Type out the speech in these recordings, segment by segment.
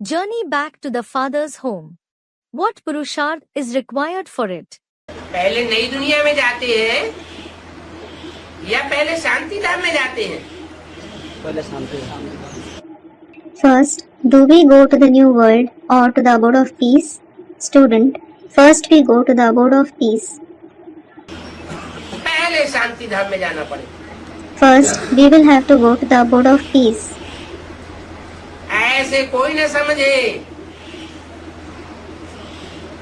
Journey back to the father's home. What Purusharth is required for it? पहले नई दुनिया में जाते हैं या पहले शांति धाम में जाते हैं? पहले शांति। First, do we go to the new world or to the abode of peace? Student, first we go to the abode of peace. पहले शांति धाम में जाना पड़ेगा। First, we will have to go to the abode of peace. ऐसे कोई न समझे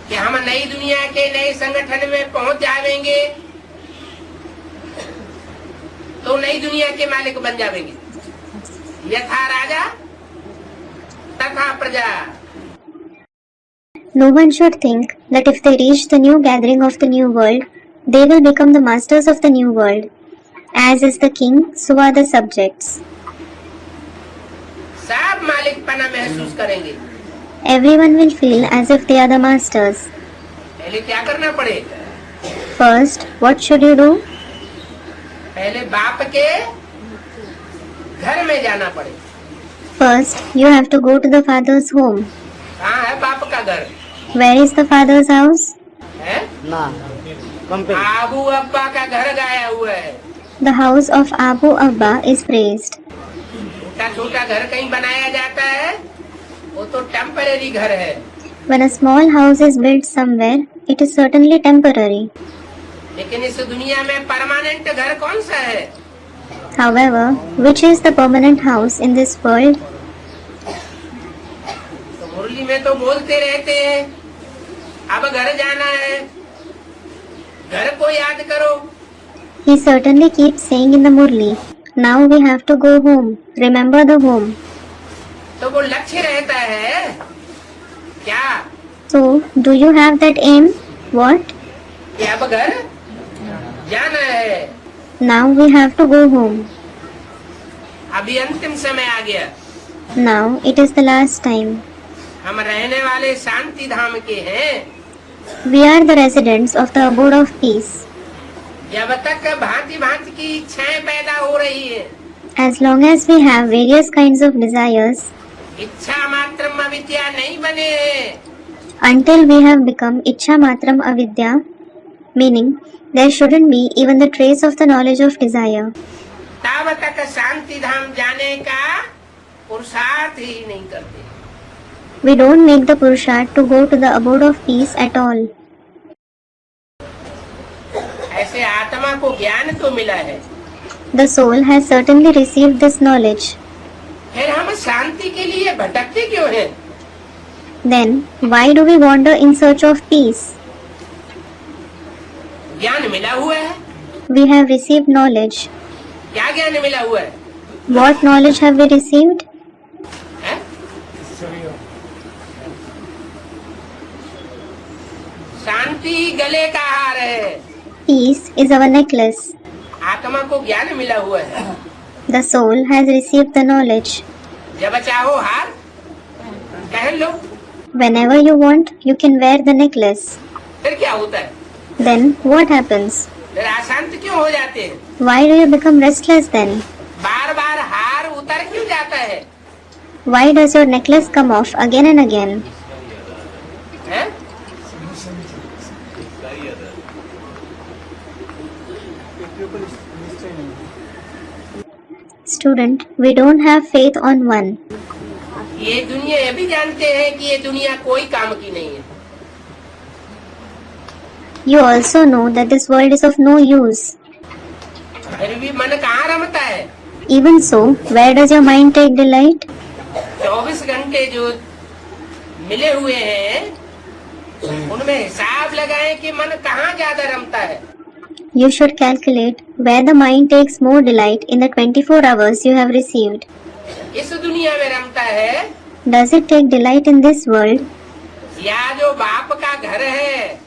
कि हम नई दुनिया के नए संगठन में पहुंच जाएंगे तो नई दुनिया के मालिक बन जाएंगे। यथा राजा तथा प्रजा। No one should think that if they reach the new gathering of the new world, they will become the masters of the new world. As is the king, so are the subjects. सब मालिकपना महसूस करेंगे। Everyone will feel as if they are the masters. पहले क्या करना पड़ेगा? First, what should you do? पहले बाप के घर में जाना पड़ेगा। First, you have to go to the father's home. कहाँ है बाप का घर? Where is the father's house? है? ना कम पे। आबू अब्बा का घर गाया हुआ है। The house of Abu Abba is praised. छोटा छोटा घर कहीं बनाया जाता है वो तो टेम्परेरी घर है। When a small house is built somewhere, it is certainly temporary. लेकिन इस दुनिया में परमानेंट घर कौन सा है? However, which is the permanent house in this world? तो मुरली में तो बोलते रहते हैं अब घर जाना है, घर को याद करो। He certainly keeps saying in the Murli, now we have to go home. Remember the home. तो वो लक्ष्य रहता है क्या? So, do you have that aim? What? कि अब घर जाना है। Now we have to go home. अभी अंतिम समय आ गया। Now it is the last time. हम रहने वाले शांति धाम के हैं। We are the residents of the abode of peace. जब तक भांति भांति की इच्छाएं पैदा हो रही है, As long as we have various kinds of desires, इच्छा मात्र अविद्या नहीं बने हैं, until we have become Ichha Matram Avidya, meaning there shouldn't be even the trace of the knowledge of desire, तब तक शांति धाम जाने का पुरुषार्थ ही नहीं करते। we don't make the Purusharth to go to the abode of peace at all. ऐसे आत्मा को ज्ञान तो मिला है, The soul has certainly received this knowledge. फिर हम शांति के लिए भटकते क्यों हैं? Then, why do we wander in search of peace? ज्ञान मिला हुआ है। We have received knowledge. क्या ज्ञान मिला हुआ है? What knowledge have we received? हैं? शांति गले का हार है। Peace is our necklace. आत्मा को ज्ञान मिला हुआ है। The soul has received the knowledge. जब चाहो हार पहन लो। Whenever you want, you can wear the necklace. फिर क्या होता है? Then, what happens? फिर अशांत क्यों हो जाते हैं? Why do you become restless then? बार बार हार उतर क्यों जाता है? Why does your necklace come off again and again? हैं? Student, we don't have faith on one. ये दुनिया ये भी जानते हैं कि ये दुनिया कोई काम की नहीं है। You also know that this world is of no use. फिर भी मन कहाँ रमता है? Even so, where does your mind take delight? 24 घंटे जो मिले हुए हैं उनमें हिसाब लगाएं कि मन कहाँ ज्यादा रमता है। You should calculate where the mind takes more delight in the 24 hours you have received. इस दुनिया में रमता है Does it take delight in this world? या जो बाप का घर है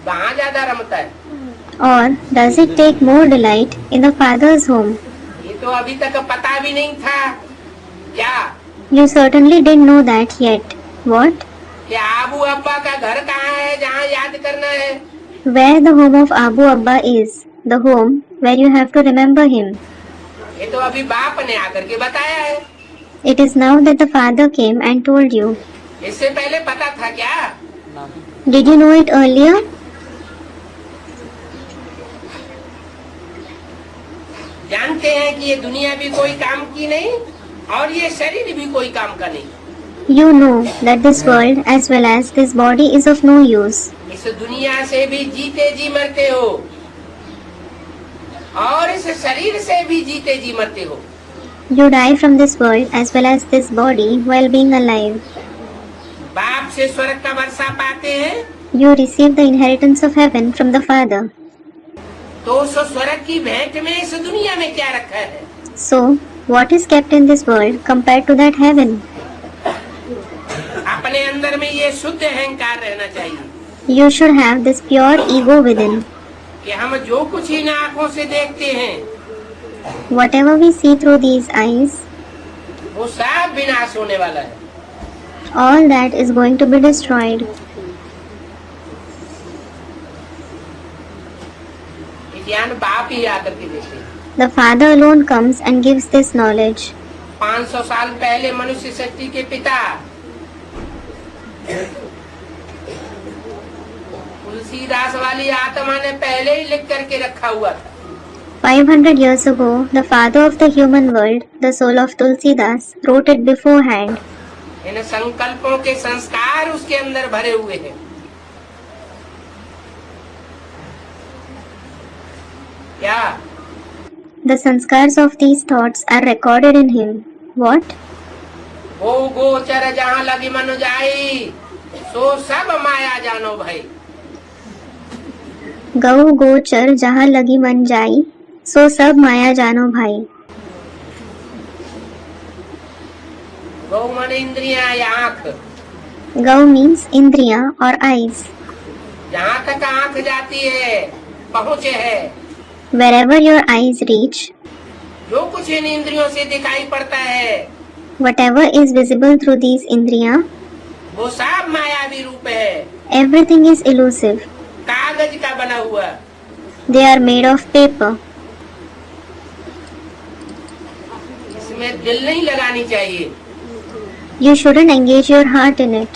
वहाँ ज्यादा रमता है? Or does it take more delight in the father's home? ये तो अभी तक पता भी नहीं था। क्या? You certainly didn't know that yet. What? कि आबू अब्बा का घर कहाँ है जहाँ याद करना है? Where the home of Abu Abba is, the home where you have to remember him. ये तो अभी बाप ने आकर के बताया है। It is now that the Father came and told you. इससे पहले पता था क्या? ना Did you know it earlier? जानते हैं कि ये दुनिया भी कोई काम की नहीं और ये शरीर भी कोई काम का नहीं। You know that this world as well as this body is of no use. इस दुनिया से भी जीते जी मरते हो और इस शरीर से भी जीते जी मरते हो। You die from this world as well as this body while being alive. बाप से स्वर्ग का वर्षा पाते हैं You receive the inheritance of heaven from the Father. तो उस स्वर्ग की भेंट में इस दुनिया में क्या रखा है? So, what is kept in this world compared to that heaven? अपने अंदर में ये शुद्ध अहंकार रहना चाहिए You should have this pure ego within. कि हम जो कुछ इन आँखों से देखते हैं Whatever we see through these eyes, वो सब विनाश होने वाला है। all that is going to be destroyed. ये ज्ञान बाप ही आकर के देते हैं। The Father alone comes and gives this knowledge. 500 साल पहले मनुष्य शक्ति के पिता तुलसीदास वाली आत्मा ने पहले ही लिख करके रखा हुआ था। 500 years ago, the father of the human world, the soul of Tulsidas, wrote it beforehand. इन संकल्पों के संस्कार उसके अंदर भरे हुए हैं। क्या? The sanskars of these thoughts are recorded in him. What? वो गोचर जहाँ लगी मन जाई सो सब माया जानो भाई। गौ गोचर जहाँ लगी मन जाई, सो सब माया जानो भाई. गौ मन इंद्रिया या आँख, Gau means indriya or eyes. जहाँ तक आँख जाती है पहुँचे है। Wherever your eyes reach, जो कुछ इन इंद्रियों से दिखाई पड़ता है whatever is visible through these indriya, वो सब मायावी रूप है, everything is elusive. कागज का बना हुआ। They are made of paper. इसमें दिल नहीं लगानी चाहिए। You shouldn't engage your heart in it.